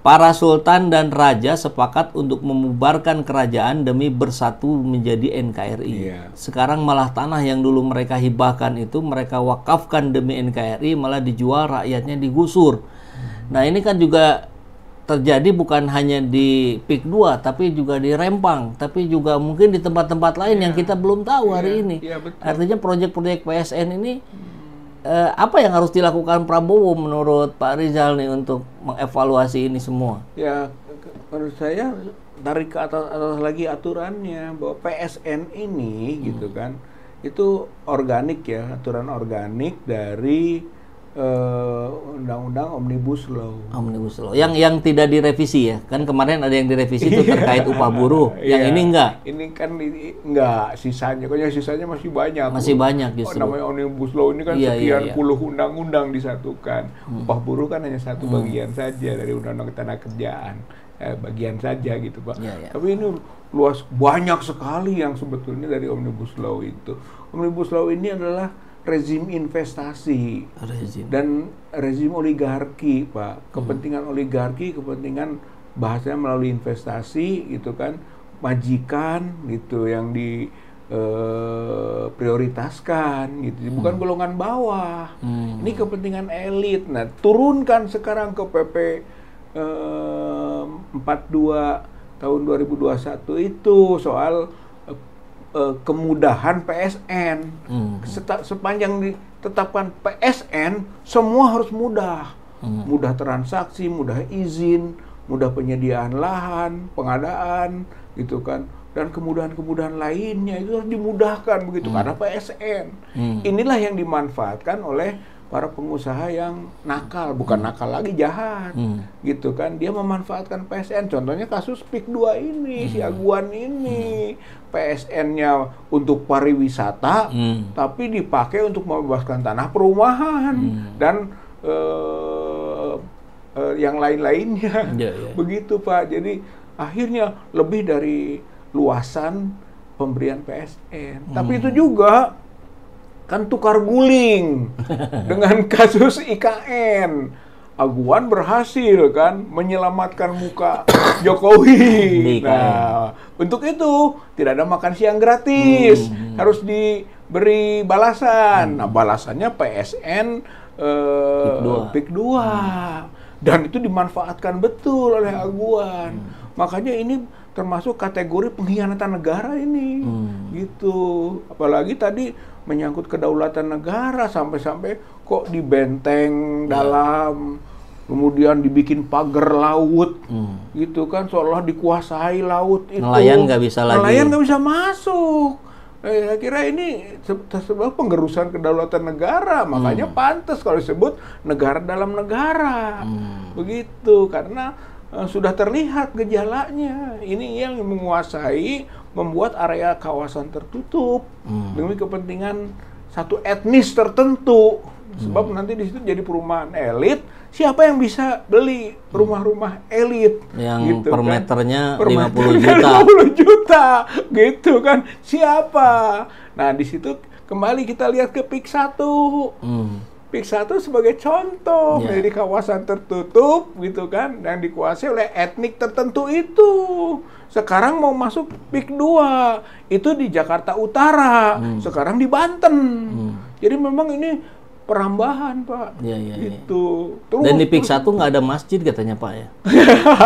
para sultan dan raja sepakat untuk membubarkan kerajaan demi bersatu menjadi NKRI. Sekarang malah tanah yang dulu mereka hibahkan itu mereka wakafkan demi NKRI, malah dijual, rakyatnya digusur. Nah ini kan juga terjadi bukan hanya di PIK 2, tapi juga di Rempang, tapi juga mungkin di tempat-tempat lain yang kita belum tahu hari ini. Artinya proyek-proyek PSN ini apa yang harus dilakukan Prabowo menurut Pak Rizal nih untuk mengevaluasi ini semua? Ya, menurut saya tarik ke atas lagi aturannya, bahwa PSN ini gitu kan, itu organik ya, aturan organik dari Undang-Undang Omnibus Law. Omnibus Law. Yang tidak direvisi ya? Kan kemarin ada yang direvisi itu terkait upah buruh. Yang ini enggak? Ini kan enggak, sisanya. Kayaknya sisanya masih banyak. Masih banyak justru. Namanya Omnibus Law ini kan sekian puluh undang-undang disatukan. Upah buruh kan hanya satu bagian saja dari Undang-Undang Ketenagakerjaan. Bagian saja gitu Pak. Tapi ini luas, banyak sekali yang sebetulnya dari Omnibus Law itu. Omnibus Law ini adalah rezim investasi dan rezim oligarki, Pak. Kepentingan oligarki, kepentingan bahasanya melalui investasi gitu kan, majikan gitu yang prioritaskan gitu, bukan golongan bawah. Ini kepentingan elit. Nah, turunkan sekarang ke PP 42 tahun 2021 itu soal kemudahan PSN. Sepanjang ditetapkan PSN, semua harus mudah. Mudah transaksi, mudah izin, mudah penyediaan lahan, pengadaan, gitu kan. Dan kemudahan-kemudahan lainnya itu harus dimudahkan begitu karena PSN. Inilah yang dimanfaatkan oleh para pengusaha yang nakal, bukan nakal lagi, jahat, gitu kan. Dia memanfaatkan PSN. Contohnya kasus PIK 2 ini, si Aguan ini, PSN-nya untuk pariwisata, tapi dipakai untuk membebaskan tanah perumahan dan yang lain-lainnya, begitu Pak. Jadi akhirnya lebih dari luasan pemberian PSN. Tapi itu juga kan tukar guling dengan kasus IKN. Aguan berhasil kan menyelamatkan muka Jokowi. Nah, untuk itu tidak ada makan siang gratis, harus diberi balasan. Nah, balasannya PSN PIK 2. Dan itu dimanfaatkan betul oleh Aguan. Makanya ini termasuk kategori pengkhianatan negara ini, gitu. Apalagi tadi menyangkut kedaulatan negara, sampai-sampai kok dibenteng dalam, kemudian dibikin pagar laut, gitu kan, seolah dikuasai laut itu. Nelayan nggak bisa lagi. Nelayan nggak bisa masuk. Saya kira ini sebab penggerusan kedaulatan negara, makanya pantas kalau disebut negara dalam negara, begitu, karena sudah terlihat gejalanya. Ini yang menguasai, membuat area kawasan tertutup demi kepentingan satu etnis tertentu. Sebab nanti di situ jadi perumahan elit. Siapa yang bisa beli rumah-rumah elit yang gitu, per kan? meternya Per 50 juta. 50 juta gitu kan. Siapa? Nah, di situ kembali kita lihat ke PIK 1. PIK 1 sebagai contoh dari kawasan tertutup gitu kan, yang dikuasai oleh etnik tertentu itu. Sekarang mau masuk PIK 2 itu di Jakarta Utara, sekarang di Banten. Jadi memang ini perambahan, Pak. Gitu. Dan di PIK 1 nggak ada masjid katanya, Pak ya.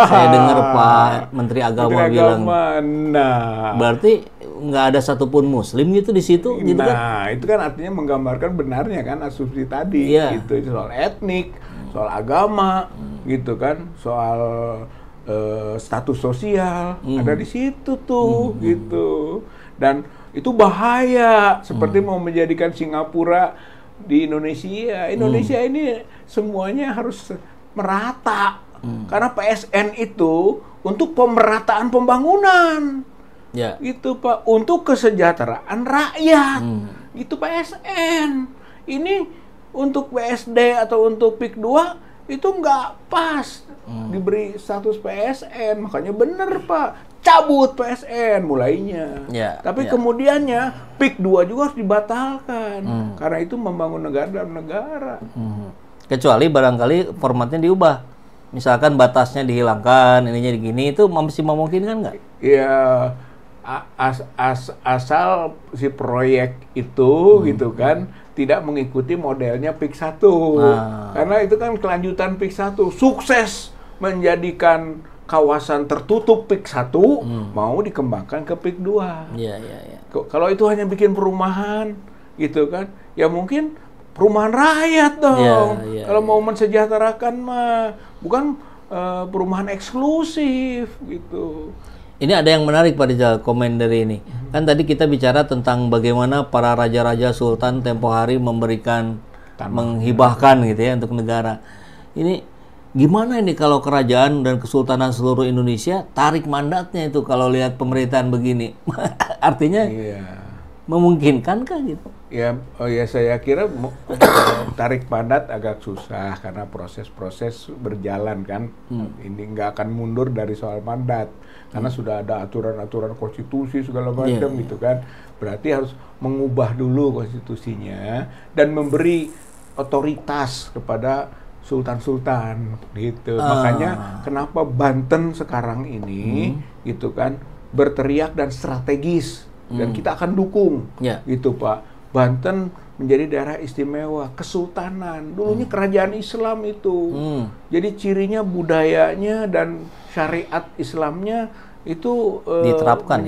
Saya dengar Pak Menteri Agama bilang. Nah, berarti nggak ada satupun Muslim gitu di situ, gitu kan? Nah, itu kan artinya menggambarkan benarnya kan asumsi tadi, gitu, soal etnik, soal agama, gitu kan, soal status sosial, ada di situ tuh, gitu. Dan itu bahaya, seperti mau menjadikan Singapura di Indonesia. Indonesia ini semuanya harus merata, karena PSN itu untuk pemerataan pembangunan. Gitu Pak, untuk kesejahteraan rakyat. Gitu PSN. Ini untuk BSD atau untuk PIK 2 itu nggak pas diberi status PSN. Makanya bener Pak, cabut PSN mulainya. Tapi kemudiannya PIK 2 juga harus dibatalkan. Karena itu membangun negara dalam negara. Kecuali barangkali formatnya diubah. misalkan batasnya dihilangkan, ininya begini, itu masih memungkinkan nggak? Ya, asal si proyek itu gitu kan tidak mengikuti modelnya PIK 1. Karena itu kan kelanjutan PIK 1, sukses menjadikan kawasan tertutup PIK 1 mau dikembangkan ke PIK 2. Kalau itu hanya bikin perumahan gitu kan, ya mungkin perumahan rakyat dong. Kalau mau mensejahterakan mah, bukan perumahan eksklusif gitu. Ini ada yang menarik Pak Rizal, komen dari ini. Kan tadi kita bicara tentang bagaimana para raja-raja sultan tempo hari memberikan, menghibahkan gitu ya untuk negara. Ini gimana ini kalau kerajaan dan kesultanan seluruh Indonesia tarik mandatnya itu kalau lihat pemerintahan begini? Artinya memungkinkankah gitu? Ya, saya kira tarik mandat agak susah karena proses-proses berjalan kan. Ini nggak akan mundur dari soal mandat karena sudah ada aturan-aturan konstitusi segala macam gitu kan. Berarti harus mengubah dulu konstitusinya dan memberi otoritas kepada sultan-sultan gitu. Makanya kenapa Banten sekarang ini gitu kan berteriak dan strategis dan kita akan dukung gitu Pak. Banten menjadi daerah istimewa, kesultanan. Dulunya kerajaan Islam itu. Jadi cirinya budayanya dan syariat Islamnya itu diterapkan.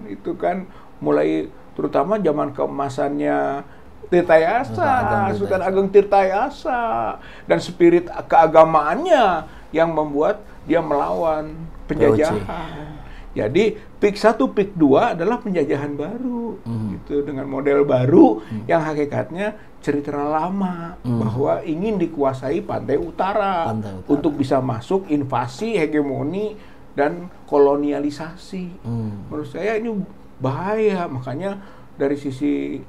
Itu kan mulai terutama zaman keemasannya Tirtayasa, Sultan Ageng Tirtayasa, dan spirit keagamaannya yang membuat dia melawan penjajahan. Jadi PIK 1, PIK 2 adalah penjajahan baru, gitu, dengan model baru yang hakikatnya cerita lama bahwa ingin dikuasai pantai utara untuk bisa masuk invasi, hegemoni dan kolonialisasi. Menurut saya ini bahaya, makanya dari sisi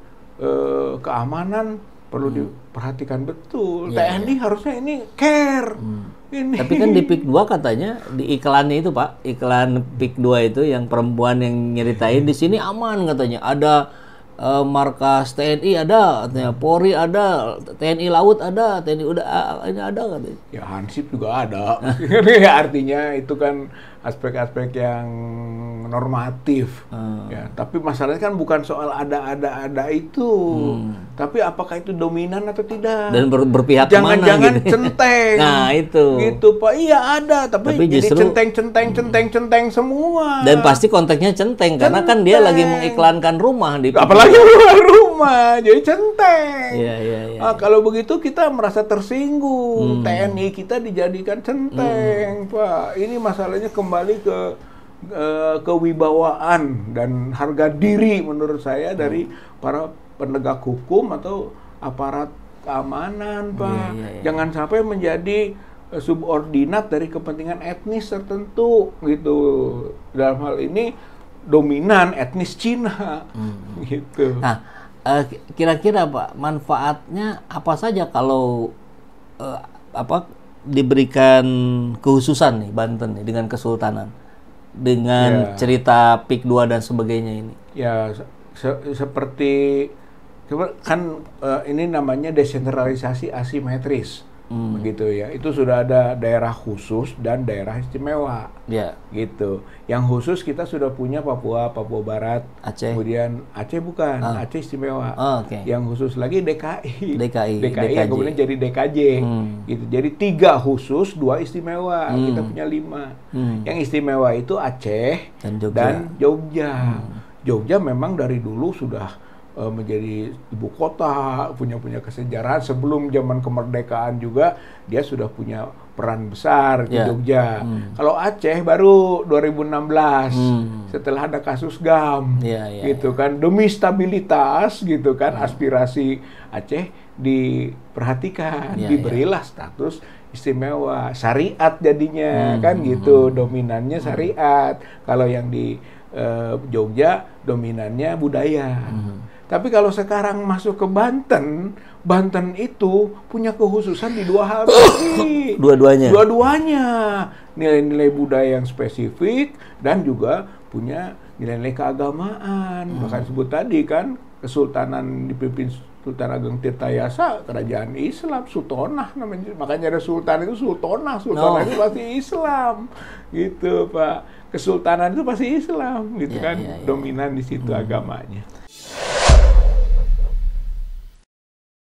keamanan perlu diperhatikan betul. TNI harusnya ini care. Tapi kan di PIK 2 katanya di iklannya itu Pak, iklan PIK 2 itu yang perempuan yang nyeritain di sini aman katanya. Ada markas TNI ada, katanya Polri ada, TNI Laut ada, TNI Udara ini ada katanya. Ya Hansip juga ada. Artinya itu kan aspek-aspek yang normatif. Ya, tapi masalahnya kan bukan soal ada itu. Tapi apakah itu dominan atau tidak? Dan berpihak kemana? Jangan-jangan gitu. Centeng. Nah, itu. Gitu, Pak. Iya ada, tapi jadi justru centeng semua. Dan pasti konteksnya centeng karena kan dia lagi mengiklankan rumah di apalagi rumah. Jadi centeng. Iya. Kalau begitu kita merasa tersinggung. TNI kita dijadikan centeng, Pak. Ini masalahnya kembali ke kewibawaan dan harga diri menurut saya dari para penegak hukum atau aparat keamanan, Pak. Jangan sampai menjadi subordinat dari kepentingan etnis tertentu gitu. Dalam hal ini dominan etnis Cina gitu. Nah, kira-kira Pak, manfaatnya apa saja kalau diberikan kehususan nih Banten nih dengan kesultanan, dengan cerita PIK 2 dan sebagainya ini? Ya, seperti kan ini namanya desentralisasi asimetris, begitu ya. Itu sudah ada daerah khusus dan daerah istimewa, gitu. Yang khusus kita sudah punya Papua Barat, Aceh. Kemudian Aceh bukan, Aceh istimewa. Yang khusus lagi DKI yang kemudian jadi DKJ, gitu. Jadi 3 khusus, 2 istimewa. Kita punya 5. Yang istimewa itu Aceh dan Jogja. Jogja memang dari dulu sudah menjadi ibu kota, punya kesejarahan. Sebelum zaman kemerdekaan juga dia sudah punya peran besar di Jogja. Kalau Aceh baru 2016 setelah ada kasus GAM, gitu kan, demi stabilitas gitu kan, aspirasi Aceh diperhatikan, diberilah status istimewa, syariat jadinya kan gitu, dominannya syariat. Kalau yang di Jogja dominannya budaya. Tapi kalau sekarang masuk ke Banten, Banten itu punya kekhususan di 2 hal tadi. Dua-duanya. Nilai-nilai budaya yang spesifik dan juga punya nilai-nilai keagamaan. Bahkan sebut tadi kan, kesultanan dipimpin Sultan Ageng Tirtayasa kerajaan Islam, Sultanah namanya. Makanya ada sultan itu sultanah, sultanah itu pasti Islam. Gitu, Pak. Kesultanan itu pasti Islam gitu kan. Dominan di situ agamanya.